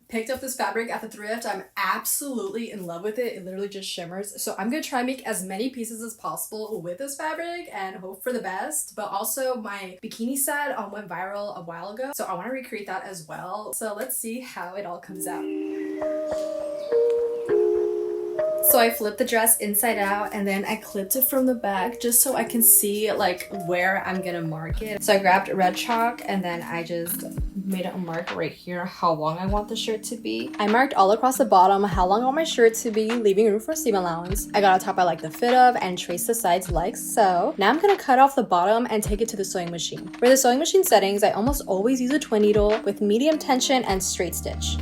Picked up this fabric at the thrift. I'm absolutely in love with it. It literally just shimmers. So I'm gonna try and make as many pieces as possible with this fabric and hope for the best. But also my bikini set went viral a while ago, so I want to recreate that as well. So let's see how it all comes out. So I flipped the dress inside out and then I clipped it from the back just so I can see like where I'm gonna mark it. So I grabbed red chalk and then I just made a mark right here how long I want the shirt to be. I marked all across the bottom how long I want my shirt to be, leaving room for seam allowance. I got a top I like the fit of and traced the sides like so. Now I'm gonna cut off the bottom and take it to the sewing machine. For the sewing machine settings, I almost always use a twin needle with medium tension and straight stitch.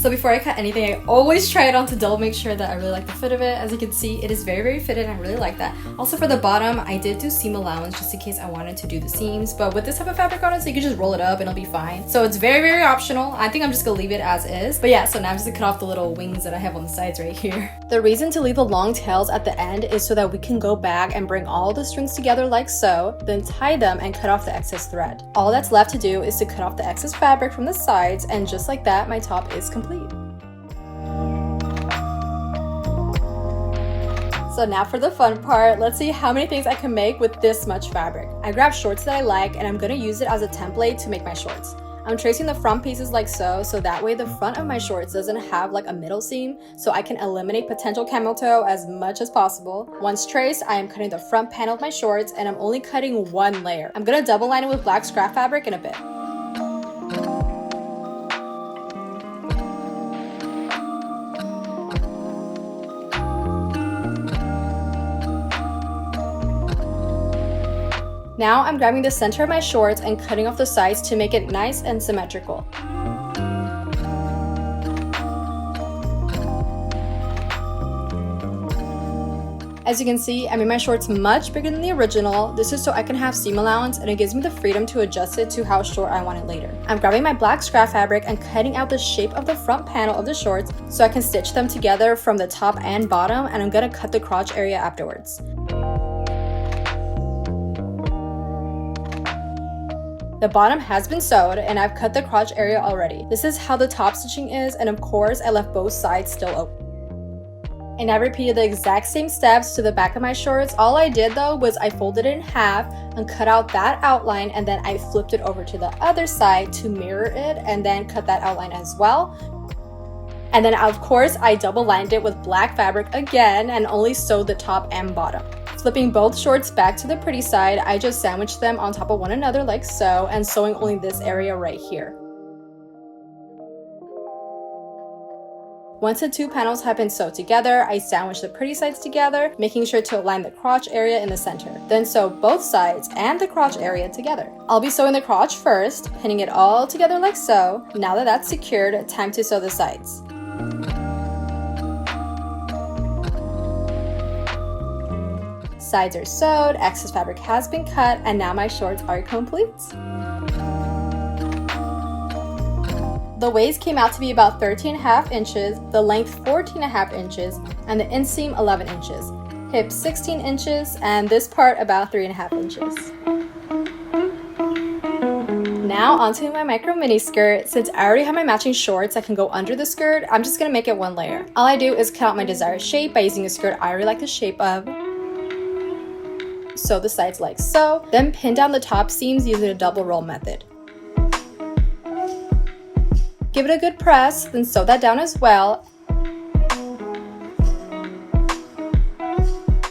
So before I cut anything, I always try it on to double make sure that I really like the fit of it. As you can see, it is very, very fitted and I really like that. Also for the bottom, I did do seam allowance just in case I wanted to do the seams, but with this type of fabric on it, so you can just roll it up and it'll be fine. So it's very, very optional. I think I'm just gonna leave it as is. But yeah, so now I'm just gonna cut off the little wings that I have on the sides right here. The reason to leave the long tails at the end is so that we can go back and bring all the strings together like so, then tie them and cut off the excess thread. All that's left to do is to cut off the excess fabric from the sides, and just like that, my top is complete. So now for the fun part, let's see how many things I can make with this much fabric. I grabbed shorts that I like and I'm gonna use it as a template to make my shorts. I'm tracing the front pieces like so that way the front of my shorts doesn't have like a middle seam, so I can eliminate potential camel toe as much as possible. Once traced, I am cutting the front panel of my shorts and I'm only cutting one layer. I'm gonna double line it with black scrap fabric in a bit. Now I'm grabbing the center of my shorts and cutting off the sides to make it nice and symmetrical. As you can see, I made my shorts much bigger than the original. This is so I can have seam allowance and it gives me the freedom to adjust it to how short I want it later. I'm grabbing my black scrap fabric and cutting out the shape of the front panel of the shorts so I can stitch them together from the top and bottom, and I'm gonna cut the crotch area afterwards. The bottom has been sewed and I've cut the crotch area already. This is how the top stitching is, and of course I left both sides still open. And I repeated the exact same steps to the back of my shorts. All I did though was I folded it in half and cut out that outline, and then I flipped it over to the other side to mirror it and then cut that outline as well. And then of course I double lined it with black fabric again and only sewed the top and bottom. Flipping both shorts back to the pretty side, I just sandwiched them on top of one another like so, and sewing only this area right here. Once the two panels have been sewed together, I sandwich the pretty sides together, making sure to align the crotch area in the center. Then sew both sides and the crotch area together. I'll be sewing the crotch first, pinning it all together like so. Now that that's secured, time to sew the sides. Sides are sewed, excess fabric has been cut, and now my shorts are complete. The waist came out to be about 13.5 inches, the length 14.5 inches, and the inseam 11 inches. Hip 16 inches, and this part about 3.5 inches. Now onto my micro mini skirt. Since I already have my matching shorts that can go under the skirt, I'm just gonna make it one layer. All I do is cut out my desired shape by using a skirt I already like the shape of. Sew the sides like so, then pin down the top seams using a double roll method. Give it a good press, then sew that down as well.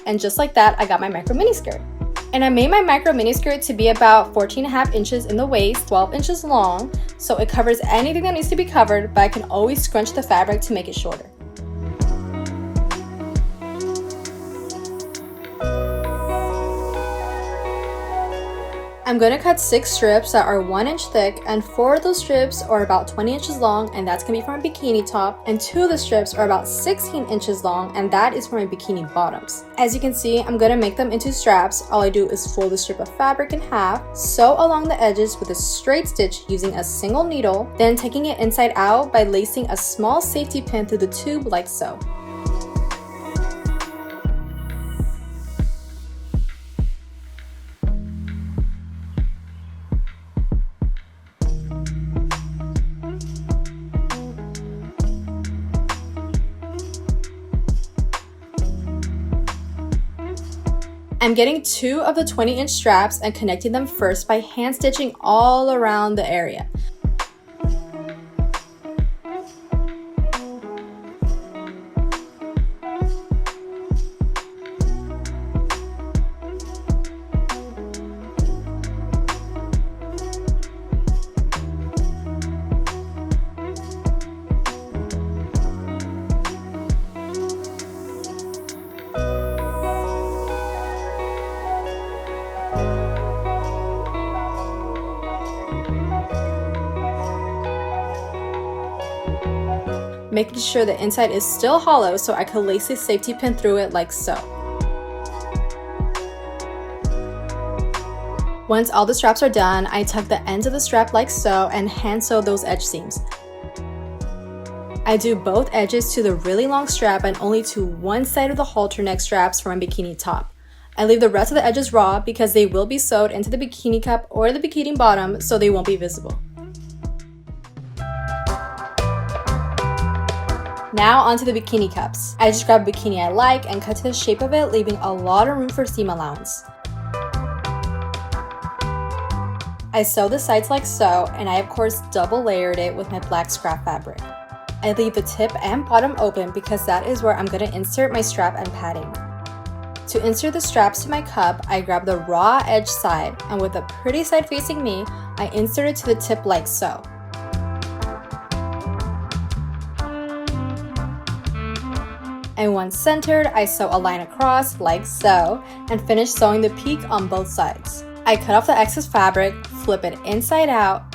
And just like that, I got my micro mini skirt. And I made my micro mini skirt to be about 14.5 inches in the waist, 12 inches long, so it covers anything that needs to be covered, but I can always scrunch the fabric to make it shorter. I'm going to cut 6 strips that are 1 inch thick, and 4 of those strips are about 20 inches long, and that's going to be for my bikini top, and 2 of the strips are about 16 inches long, and that is for my bikini bottoms. As you can see, I'm going to make them into straps. All I do is fold the strip of fabric in half, sew along the edges with a straight stitch using a single needle, then taking it inside out by lacing a small safety pin through the tube like so. I'm getting 2 of the 20-inch straps and connecting them first by hand stitching all around the area. Making sure the inside is still hollow so I could lace a safety pin through it like so. Once all the straps are done, I tuck the ends of the strap like so and hand sew those edge seams. I do both edges to the really long strap and only to one side of the halter neck straps for my bikini top. I leave the rest of the edges raw because they will be sewed into the bikini cup or the bikini bottom so they won't be visible. Now onto the bikini cups. I just grab a bikini I like and cut to the shape of it, leaving a lot of room for seam allowance. I sew the sides like so, and I of course double layered it with my black scrap fabric. I leave the tip and bottom open because that is where I'm going to insert my strap and padding. To insert the straps to my cup, I grab the raw edge side, and with the pretty side facing me, I insert it to the tip like so. And once centered, I sew a line across like so and finish sewing the peak on both sides. I cut off the excess fabric, flip it inside out,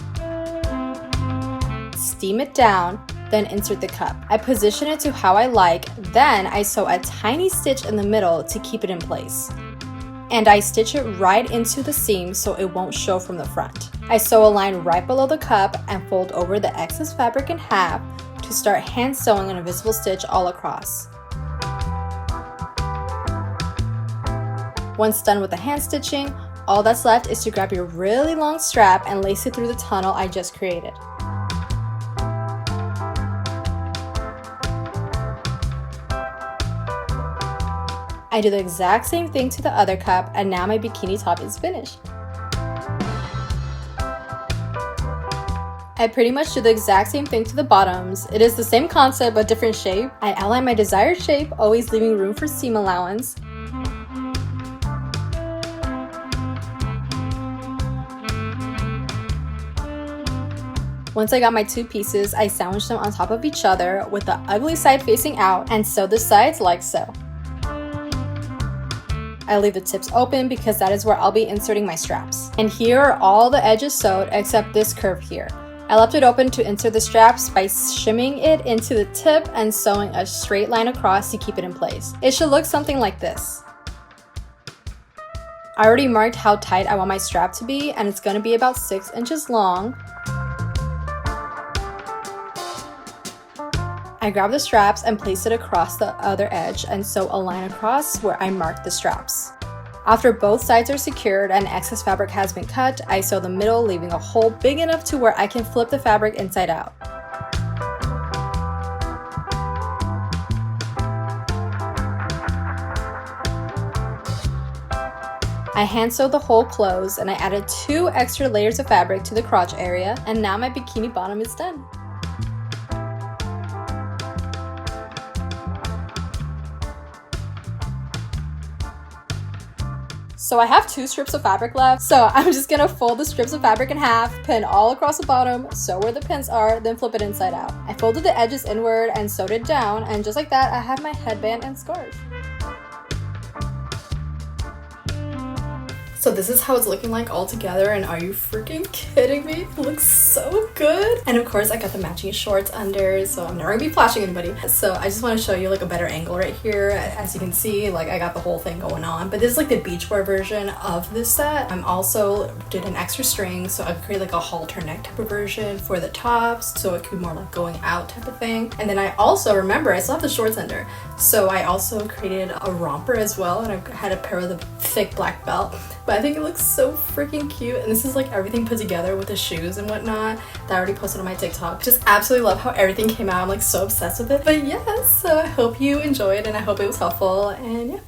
steam it down, then insert the cup. I position it to how I like, then I sew a tiny stitch in the middle to keep it in place. And I stitch it right into the seam so it won't show from the front. I sew a line right below the cup and fold over the excess fabric in half to start hand sewing an invisible stitch all across. Once done with the hand stitching, all that's left is to grab your really long strap and lace it through the tunnel I just created. I do the exact same thing to the other cup, and now my bikini top is finished. I pretty much do the exact same thing to the bottoms. It is the same concept but different shape. I outline my desired shape, always leaving room for seam allowance. Once I got my 2 pieces, I sandwich them on top of each other with the ugly side facing out and sew the sides like so. I leave the tips open because that is where I'll be inserting my straps. And here are all the edges sewed except this curve here. I left it open to insert the straps by shimming it into the tip and sewing a straight line across to keep it in place. It should look something like this. I already marked how tight I want my strap to be, and it's going to be about 6 inches long. I grab the straps and place it across the other edge and sew a line across where I marked the straps. After both sides are secured and excess fabric has been cut, I sew the middle, leaving a hole big enough to where I can flip the fabric inside out. I hand sewed the hole closed, and I added 2 extra layers of fabric to the crotch area, and now my bikini bottom is done. So I have 2 strips of fabric left, so I'm just gonna fold the strips of fabric in half, pin all across the bottom, sew where the pins are, then flip it inside out. I folded the edges inward and sewed it down, and just like that, I have my headband and scarf. So this is how it's looking like all together, and are you freaking kidding me? It looks so good. And of course I got the matching shorts under, so I'm never gonna be flashing anybody. So I just want to show you like a better angle right here. As you can see, like I got the whole thing going on, but this is like the beachwear version of this set. I'm also did an extra string, so I've created like a halter neck type of version for the tops, so it could be more like going out type of thing. And then I also, remember, I still have the shorts under, so I also created a romper as well, and I had a pair of the thick black belt. But I think it looks so freaking cute, and this is like everything put together with the shoes and whatnot that I already posted on my TikTok. Just absolutely love how everything came out. I'm like so obsessed with it. But yeah, so I hope you enjoyed, and I hope it was helpful, and yeah.